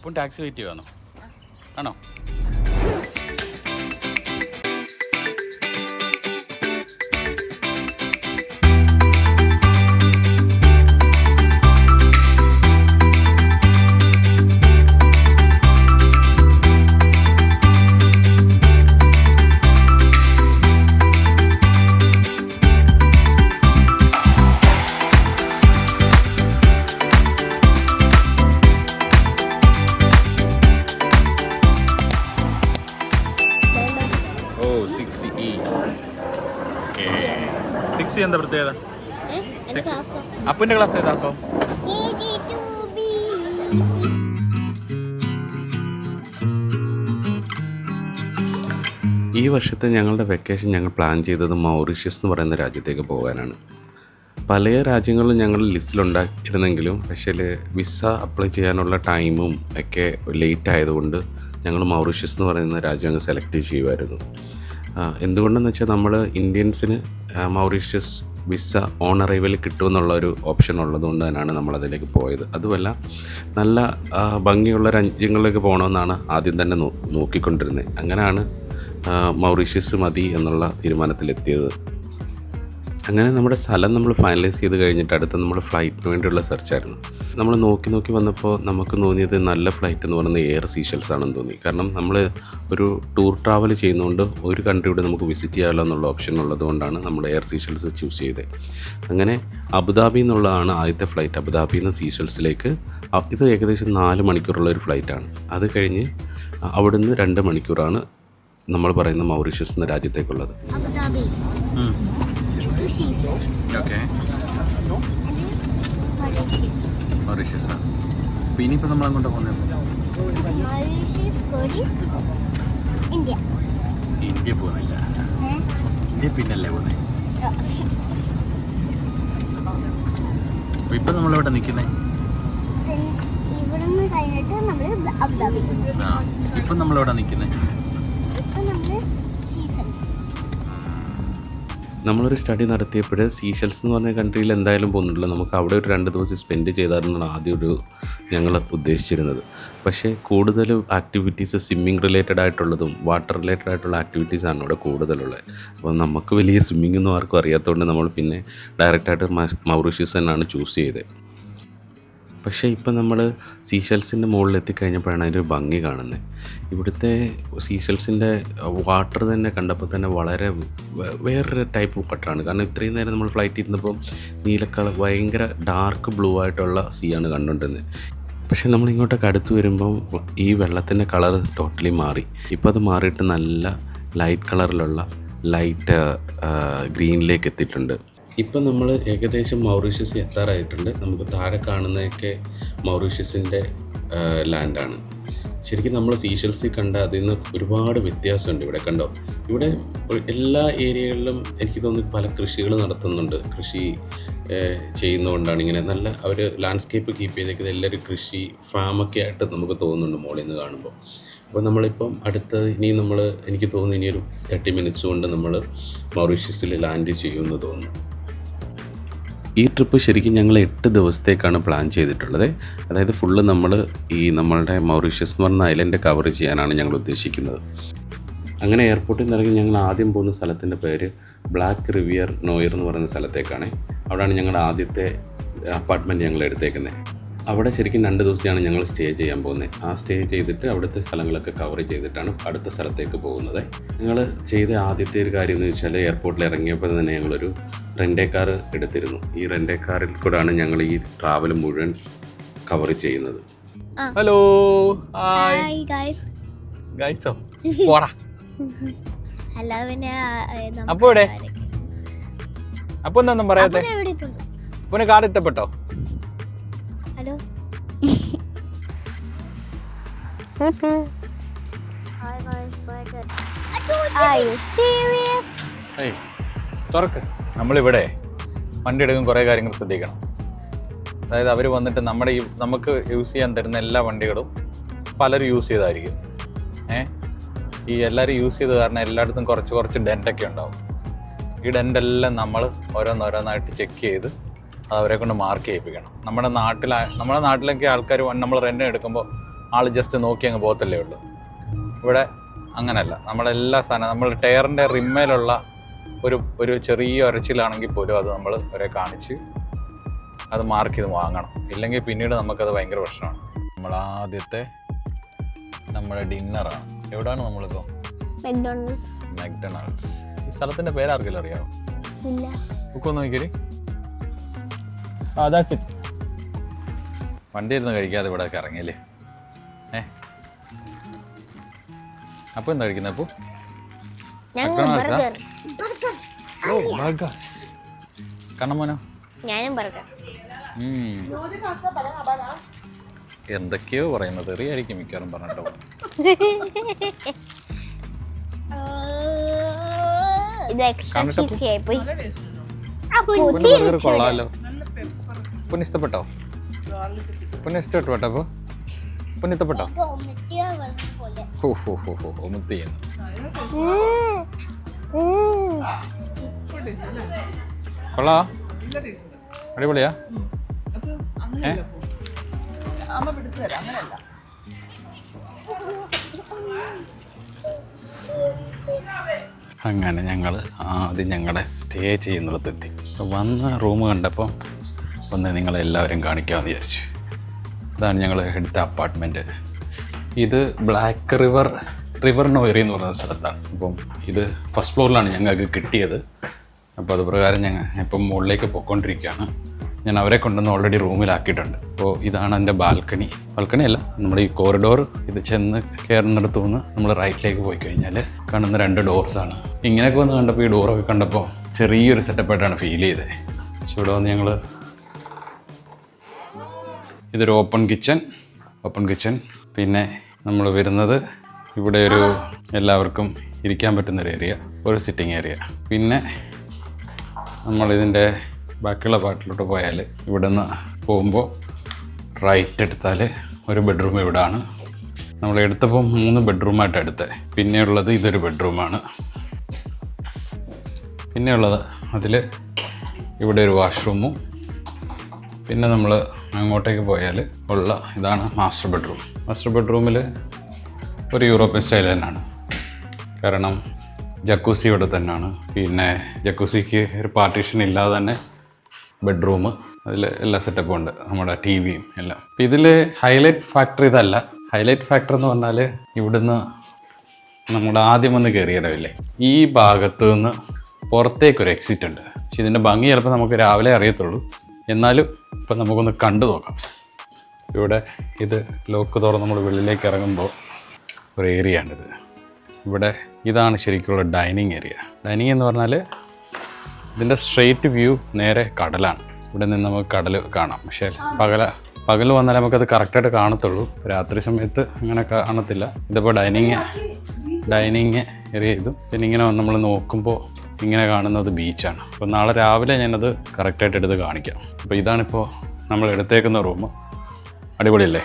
അപ്പം taxi wait ചെയ്യുവാണോ? ആണോ? എന്താ പ്രത്യേകത? അപ്പൻ്റെ ക്ലാസ് ഏതാ? അപ്പോൾ ഈ വർഷത്തെ ഞങ്ങളുടെ വെക്കേഷൻ ഞങ്ങൾ പ്ലാൻ ചെയ്തത് മൗറീഷ്യസ് എന്ന് പറയുന്ന രാജ്യത്തേക്ക് പോകാനാണ്. പല രാജ്യങ്ങളും ഞങ്ങൾ ലിസ്റ്റിലുണ്ടായിരുന്നെങ്കിലും പക്ഷേ വിസ അപ്ലൈ ചെയ്യാനുള്ള ടൈമും ഒക്കെ ലേറ്റ് ആയതുകൊണ്ട് ഞങ്ങൾ മൗറീഷ്യസ് എന്ന് പറയുന്ന രാജ്യം അങ്ങ് സെലക്ട് ചെയ്യുമായിരുന്നു. എന്തുകൊണ്ടെന്ന് വെച്ചാൽ നമ്മൾ ഇന്ത്യൻസിന് മൗറീഷ്യസ് വിസ ഓൺ അറൈവൽ കിട്ടുമെന്നുള്ള ഒരു ഓപ്ഷൻ ഉള്ളതുകൊണ്ട് തന്നെയാണ് നമ്മളതിലേക്ക് പോയത്. അതുമല്ല നല്ല ഭംഗിയുള്ള രാജ്യങ്ങളിലേക്ക് പോകണമെന്നാണ് ആദ്യം തന്നെ നോക്കിക്കൊണ്ടിരുന്നത്. അങ്ങനെയാണ് മൗറീഷ്യസ് മതി എന്നുള്ള തീരുമാനത്തിലെത്തിയത്. അങ്ങനെ നമ്മുടെ സ്ഥലം നമ്മൾ ഫൈനലൈസ് ചെയ്ത് കഴിഞ്ഞിട്ട് അടുത്ത് നമ്മൾ ഫ്ലൈറ്റിന് വേണ്ടിയുള്ള സെർച്ചായിരുന്നു. നമ്മൾ നോക്കി വന്നപ്പോൾ നമുക്ക് തോന്നിയത് നല്ല ഫ്ലൈറ്റ് എന്ന് പറയുന്നത് എയർ സീഷെൽസ് ആണെന്ന് തോന്നി. കാരണം നമ്മൾ ഒരു ടൂർ ട്രാവൽ ചെയ്യുന്നതുകൊണ്ട് ഒരു കൺട്രിയുടെ നമുക്ക് വിസിറ്റ് ചെയ്യാമല്ലോ എന്നുള്ള ഓപ്ഷൻ ഉള്ളതുകൊണ്ടാണ് നമ്മൾ എയർ സീഷെൽസ് ചൂസ് ചെയ്തത്. അങ്ങനെ അബുദാബി എന്നുള്ളതാണ് ആദ്യത്തെ ഫ്ലൈറ്റ്. അബുദാബിയിൽ നിന്ന് സീഷെൽസിലേക്ക്. ഇത് ഏകദേശം 4 മണിക്കൂറുള്ള ഒരു ഫ്ലൈറ്റാണ്. അത് കഴിഞ്ഞ് അവിടുന്ന് 2 മണിക്കൂറാണ് നമ്മൾ പറയുന്ന മൗറീഷ്യസ് എന്ന രാജ്യത്തേക്കുള്ളത്. ഓക്കെ, മൗറീഷ്യസ് ആണ്. അപ്പോൾ ഇനിയിപ്പോൾ നമ്മൾ അങ്ങോട്ട് പോകുന്നത് ഇന്ത്യ പോകുന്നില്ല. ഇന്ത്യ പിന്നല്ലേ പോകുന്നത്? അപ്പോൾ ഇപ്പം നമ്മളെവിടെ നിൽക്കുന്നത്? ഇപ്പം നമ്മളെവിടെ നിൽക്കുന്നത്? നമ്മളൊരു സ്റ്റഡി നടത്തിയപ്പോൾ സീഷെൽസ് എന്ന് പറഞ്ഞ കൺട്രിയിൽ എന്തായാലും പോകുന്നുണ്ടല്ലോ, നമുക്ക് അവിടെ ഒരു 2 ദിവസം സ്പെൻഡ് ചെയ്തായിരുന്നാണ് ആദ്യം ഞങ്ങൾ ഉദ്ദേശിച്ചിരുന്നത്. പക്ഷേ കൂടുതൽ ആക്ടിവിറ്റീസ് സ്വിമ്മിങ് റിലേറ്റഡ് ആയിട്ടുള്ളതും വാട്ടർ റിലേറ്റഡ് ആയിട്ടുള്ള ആക്ടിവിറ്റീസാണ് അവിടെ കൂടുതലുള്ളത്. അപ്പോൾ നമുക്ക് വലിയ സ്വിമ്മിംഗ് ഒന്നും ആർക്കും അറിയാത്തതുകൊണ്ട് നമ്മൾ പിന്നെ ഡയറക്റ്റായിട്ട് മൗറീഷ്യസ് തന്നെയാണ് ചൂസ് ചെയ്തത്. പക്ഷേ ഇപ്പം നമ്മൾ സീഷെൽസിൻ്റെ മുകളിൽ എത്തിക്കഴിഞ്ഞപ്പോഴാണ് അതിൻ്റെ ഭംഗി കാണുന്നത്. ഇവിടുത്തെ സീഷെൽസിൻ്റെ വാട്ടർ തന്നെ കണ്ടപ്പോൾ തന്നെ വളരെ വേറൊരു ടൈപ്പ് വാട്ടറാണ്. കാരണം ഇത്രയും നേരം നമ്മൾ ഫ്ലൈറ്റ് ഇരുന്നപ്പോൾ ഭയങ്കര ഡാർക്ക് ബ്ലൂ ആയിട്ടുള്ള സീയാണ് കണ്ടുകൊണ്ടിരുന്നത്. പക്ഷേ നമ്മളിങ്ങോട്ടൊക്കെ അടുത്ത് വരുമ്പം ഈ വെള്ളത്തിൻ്റെ കളർ ടോട്ടലി മാറി. ഇപ്പോൾ അത് മാറിയിട്ട് നല്ല ലൈറ്റ് കളറിലുള്ള ലൈറ്റ് ഗ്രീനിലേക്ക് എത്തിയിട്ടുണ്ട്. ഇപ്പം നമ്മൾ ഏകദേശം മൗറീഷ്യസ് എത്താറായിട്ടുണ്ട്. നമുക്ക് താഴെ കാണുന്നതൊക്കെ മൗറീഷ്യസിൻ്റെ ലാൻഡാണ്. ശരിക്കും നമ്മൾ സീഷെൽസിൽ കണ്ട അതിൽ നിന്ന് ഒരുപാട് വ്യത്യാസമുണ്ട്. ഇവിടെ കണ്ടോ, ഇവിടെ എല്ലാ ഏരിയകളിലും എനിക്ക് തോന്നുന്നു പല കൃഷികൾ നടത്തുന്നുണ്ട്. കൃഷി ചെയ്യുന്നതുകൊണ്ടാണ് ഇങ്ങനെ നല്ല അവർ ലാൻഡ്സ്കേപ്പ് കീപ്പ് ചെയ്തേക്കുന്നത്. എല്ലാവരും കൃഷി ഫാമൊക്കെ ആയിട്ട് നമുക്ക് തോന്നുന്നുണ്ട് മുകളിൽ നിന്ന് കാണുമ്പോൾ. അപ്പോൾ നമ്മളിപ്പം എനിക്ക് തോന്നുന്നു ഇനിയൊരു 30 മിനിറ്റ്സ് കൊണ്ട് നമ്മൾ മൗറീഷ്യസിൽ ലാൻഡ് ചെയ്യുമെന്ന് തോന്നുന്നു. ഈ ട്രിപ്പ് ശരിക്കും ഞങ്ങൾ 8 ദിവസത്തേക്കാണ് പ്ലാൻ ചെയ്തിട്ടുള്ളത്. അതായത് ഫുള്ള് നമ്മളുടെ മൗറീഷ്യസ് എന്ന് പറഞ്ഞ ഐലൻഡ് കവർ ചെയ്യാനാണ് ഞങ്ങൾ ഉദ്ദേശിക്കുന്നത്. അങ്ങനെ എയർപോർട്ടിൽ നിന്ന് ഇറങ്ങി ഞങ്ങൾ ആദ്യം പോകുന്ന സ്ഥലത്തിൻ്റെ പേര് ബ്ലാക്ക് റിവിയർ നോയർ എന്ന് പറയുന്ന സ്ഥലത്തേക്കാണ്. അവിടെയാണ് ഞങ്ങളുടെ ആദ്യത്തെ അപ്പാർട്ട്മെൻറ്റ് ഞങ്ങൾ എടുത്തേക്കുന്നത്. അവിടെ ശരിക്കും 2 ദിവസമാണ് ഞങ്ങൾ സ്റ്റേ ചെയ്യാൻ പോകുന്നത്. ആ സ്റ്റേ ചെയ്തിട്ട് അവിടുത്തെ സ്ഥലങ്ങളൊക്കെ കവർ ചെയ്തിട്ടാണ് അടുത്ത സ്ഥലത്തേക്ക് പോകുന്നത്. ഞങ്ങൾ ചെയ്ത ആദ്യത്തെ ഒരു കാര്യം എന്ന് വെച്ചാൽ എയർപോർട്ടിൽ ഇറങ്ങിയപ്പോൾ തന്നെ ഞങ്ങളൊരു റെൻ്റേ കാർ എടുത്തിരുന്നു. ഈ റെൻ്റേ കാറിൽ കൂടെയാണ് ഞങ്ങൾ ഈ ട്രാവൽ മുഴുവൻ കവർ ചെയ്യുന്നത്. ഹലോ, ഹായ് ഗൈസോ, പോടാ. അപ്പോൾ ഇവിടെ അപ്പോൾ ഒന്നും പറയാതെ പിന്നെ കാർ ഇഷ്ടപ്പെട്ടോ? ഹലോ, തുറക്ക്. നമ്മളിവിടെ വണ്ടി എടുക്കും കുറേ കാര്യങ്ങൾ ശ്രദ്ധിക്കണം. അതായത് അവർ വന്നിട്ട് നമുക്ക് യൂസ് ചെയ്യാൻ തരുന്ന എല്ലാ വണ്ടികളും പലരും യൂസ് ചെയ്തായിരിക്കും. ഈ എല്ലാവരും യൂസ് ചെയ്ത് കാരണം എല്ലായിടത്തും കുറച്ച് ഡെൻ്റൊക്കെ ഉണ്ടാവും. ഈ ഡെൻ്റെല്ലാം നമ്മൾ ഓരോന്നോരോന്നായിട്ട് ചെക്ക് ചെയ്ത് അത് അവരെ കൊണ്ട് മാർക്ക് ചെയ്യിപ്പിക്കണം. നമ്മുടെ നാട്ടിലൊക്കെ ആൾക്കാർ നമ്മൾ റെൻ്റ് എടുക്കുമ്പോൾ ആൾ ജസ്റ്റ് നോക്കി അങ്ങ് പോകത്തല്ലേ ഉള്ളൂ. ഇവിടെ അങ്ങനെയല്ല, നമ്മളെല്ലാ സാധനം നമ്മൾ ടയറിൻ്റെ റിമ്മയിലുള്ള ഒരു ചെറിയ ഒരച്ചിലാണെങ്കിൽ പോലും അത് നമ്മൾ വരെ കാണിച്ച് അത് മാർക്ക് ചെയ്ത് വാങ്ങണം. ഇല്ലെങ്കിൽ പിന്നീട് നമുക്കത് ഭയങ്കര പ്രശ്നമാണ്. നമ്മളാദ്യത്തെ നമ്മുടെ ഡിന്നറാണ്. എവിടെയാണ് നമ്മളിപ്പോൾ? മക്ഡൊണാൾഡ്സ്. ഈ സ്ഥലത്തിൻ്റെ പേരാർക്കെല്ലാം അറിയാമോ? ബുക്കൊന്ന് നോക്കിയേ. That's it. വണ്ടി ഇരുന്ന് കഴിക്കാതെ ഇവിടെ ഒക്കെ ഇറങ്ങിയല്ലേ. അപ്പോൾ എന്താ കഴിക്കുന്നത്? അപ്പോൾ കണ്ണമോനോ? എന്തൊക്കെയോ പറയുന്നത് തെറിയായിരിക്കും മിക്കവാറും പറഞ്ഞിട്ടോ. കൊള്ളാലോ. പൊന്നു ഇഷ്ടപ്പെട്ടോ? പൊന്നു ഇഷ്ടപ്പെട്ടോ? അപ്പോൾ പൊന്നു ഇഷ്ടപ്പെട്ടോ? ഒമുത്ത് ചെയ്യുന്നു. കൊള്ളാ? അടിപൊളിയാ? അങ്ങനെ ഞങ്ങൾ ആദ്യം ഞങ്ങളുടെ സ്റ്റേ ചെയ്യുന്നിടത്തെത്തി. വന്ന റൂം കണ്ടപ്പോൾ ഒന്ന് നിങ്ങളെല്ലാവരും കാണിക്കാമെന്ന് വിചാരിച്ചു. ഇതാണ് ഞങ്ങൾ എടുത്ത അപ്പാർട്ട്മെൻറ്റ്. ഇത് ബ്ലാക്ക് റിവർ നോയറി എന്ന് പറയുന്ന സ്ഥലത്താണ്. അപ്പം ഇത് ഫസ്റ്റ് ഫ്ലോറിലാണ് ഞങ്ങൾക്ക് കിട്ടിയത്. അപ്പോൾ അത് പ്രകാരം ഞങ്ങൾ ഇപ്പം മുകളിലേക്ക് പോയിക്കൊണ്ടിരിക്കുകയാണ്. ഞാൻ അവരെ കൊണ്ടുവന്ന് ഓൾറെഡി റൂമിലാക്കിയിട്ടുണ്ട്. അപ്പോൾ ഇതാണ് എൻ്റെ ബാൽക്കണി അല്ല, നമ്മുടെ ഈ കോറിഡോർ. ഇത് ചെന്ന് കയറുന്നിടത്തു നിന്ന് നമ്മൾ റൈറ്റിലേക്ക് പോയി കഴിഞ്ഞാൽ കാണുന്ന 2 ഡോർസാണ്. ഇങ്ങനെയൊക്കെ വന്ന് കണ്ടപ്പോൾ ഈ ഡോറൊക്കെ കണ്ടപ്പോൾ ചെറിയൊരു സെറ്റപ്പായിട്ടാണ് ഫീൽ ചെയ്തത്. പക്ഷെ ഇവിടെ വന്ന് ഞങ്ങൾ ഇതൊരു ഓപ്പൺ കിച്ചൺ. പിന്നെ നമ്മൾ വരുന്നത് ഇവിടെ ഒരു എല്ലാവർക്കും ഇരിക്കാൻ പറ്റുന്നൊരു ഏരിയ, ഒരു സിറ്റിംഗ് ഏരിയ. പിന്നെ നമ്മളിതിൻ്റെ ബാക്കിയുള്ള പാർട്ടിലോട്ട് പോയാൽ ഇവിടെ നിന്ന് പോകുമ്പോൾ റൈറ്റ് എടുത്താൽ ഒരു ബെഡ്റൂം ഇവിടാണ്. നമ്മൾ എടുത്തപ്പോൾ 3 ബെഡ്റൂമായിട്ട് എടുത്തത്. പിന്നെയുള്ളത് ഇതൊരു ബെഡ്റൂമാണ്. പിന്നെയുള്ളത് അതിൽ ഇവിടെ ഒരു വാഷ്റൂമും. പിന്നെ നമ്മൾ അങ്ങോട്ടേക്ക് പോയാൽ ഉള്ള ഇതാണ് മാസ്റ്റർ ബെഡ്റൂം. മാസ്റ്റർ ബെഡ്റൂമിൽ ഒരു യൂറോപ്യൻ സ്റ്റൈൽ തന്നെയാണ്. കാരണം ജക്കൂസി ഇവിടെ തന്നെയാണ്. പിന്നെ ജക്കൂസിക്ക് ഒരു പാർട്ടീഷൻ ഇല്ലാതെ തന്നെ ബെഡ്റൂം, അതിൽ എല്ലാ സെറ്റപ്പും ഉണ്ട്, നമ്മുടെ ടി വിയും എല്ലാം. ഇതിൽ ഹൈലൈറ്റ് ഫാക്ടർ ഇതല്ല. ഹൈലൈറ്റ് ഫാക്ടർ എന്ന് പറഞ്ഞാൽ ഇവിടുന്ന് നമ്മൾ ആദ്യം വന്ന് കയറിയിടവില്ലേ, ഈ ഭാഗത്ത് നിന്ന് പുറത്തേക്കൊരു എക്സിറ്റ് ഉണ്ട്. പക്ഷെ ഇതിൻ്റെ ഭംഗി ചിലപ്പോൾ നമുക്ക് രാവിലെ അറിയത്തുള്ളൂ. എന്നാലും ഇപ്പം നമുക്കൊന്ന് കണ്ടു നോക്കാം. ഇവിടെ ഇത് ലോക്ക് തുറന്ന് നമ്മൾ വെളിയിലേക്ക് ഇറങ്ങുമ്പോൾ ഒരു ഏരിയ ഉണ്ടിത്. ഇവിടെ ഇതാണ് ശരിക്കുള്ള ഡൈനിങ് ഏരിയ. ഡൈനിങ് എന്ന് പറഞ്ഞാൽ ഇതിൻ്റെ സ്ട്രെയിറ്റ് വ്യൂ നേരെ കടലാണ്. ഇവിടെ നിന്ന് നമുക്ക് കടൽ കാണാം. പക്ഷേ പകൽ വന്നാലേ നമുക്കത് കറക്റ്റായിട്ട് കാണത്തുള്ളൂ. രാത്രി സമയത്ത് അങ്ങനെ കാണത്തില്ല. ഇതിപ്പോൾ ഡൈനിങ് ഏരിയ ഇതും. പിന്നെ ഇങ്ങനെ നമ്മൾ നോക്കുമ്പോൾ ഇങ്ങനെ കാണുന്നത് ബീച്ചാണ്. അപ്പോൾ നാളെ രാവിലെ ഞാനത് കറക്റ്റായിട്ട് എടുത്ത് കാണിക്കാം. അപ്പോൾ ഇതാണിപ്പോൾ നമ്മൾ എടുത്തേക്കുന്ന റൂം. അടിപൊളിയല്ലേ?